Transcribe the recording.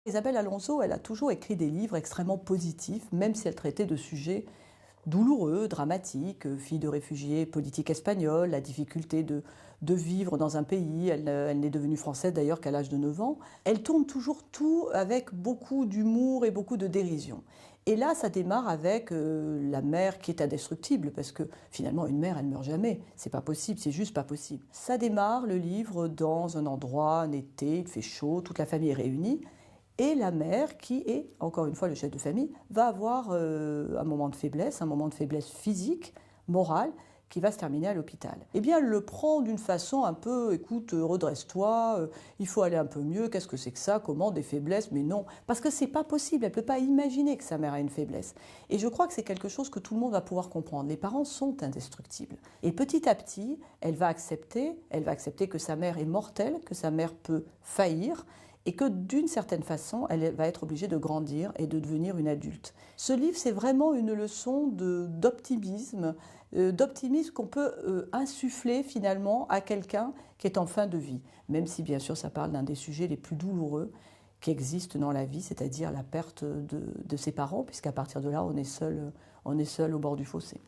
Isabelle Alonso, elle a toujours écrit des livres extrêmement positifs, même si elle traitait de sujets douloureux, dramatiques, fille de réfugiés politique espagnole, la difficulté de vivre dans un pays. Elle n'est devenue française d'ailleurs qu'à l'âge de 9 ans. Elle tourne toujours tout avec beaucoup d'humour et beaucoup de dérision. Et là, ça démarre avec la mère qui est indestructible, parce que finalement, une mère, elle ne meurt jamais. C'est pas possible, c'est juste pas possible. Ça démarre le livre dans un endroit, un été, il fait chaud, toute la famille est réunie. Et la mère, qui est, encore une fois, le chef de famille, va avoir un moment de faiblesse physique, morale, qui va se terminer à l'hôpital. Eh bien, elle le prend d'une façon un peu, écoute, redresse-toi, il faut aller un peu mieux, qu'est-ce que c'est que ça, comment, des faiblesses, mais non. Parce que c'est pas possible, elle peut pas imaginer que sa mère a une faiblesse. Et je crois que c'est quelque chose que tout le monde va pouvoir comprendre. Les parents sont indestructibles. Et petit à petit, elle va accepter que sa mère est mortelle, que sa mère peut faillir, et que d'une certaine façon, elle va être obligée de grandir et de devenir une adulte. Ce livre, c'est vraiment une leçon d'optimisme qu'on peut insuffler finalement à quelqu'un qui est en fin de vie, même si bien sûr ça parle d'un des sujets les plus douloureux qui existent dans la vie, c'est-à-dire la perte de ses parents, puisqu'à partir de là, on est seul au bord du fossé.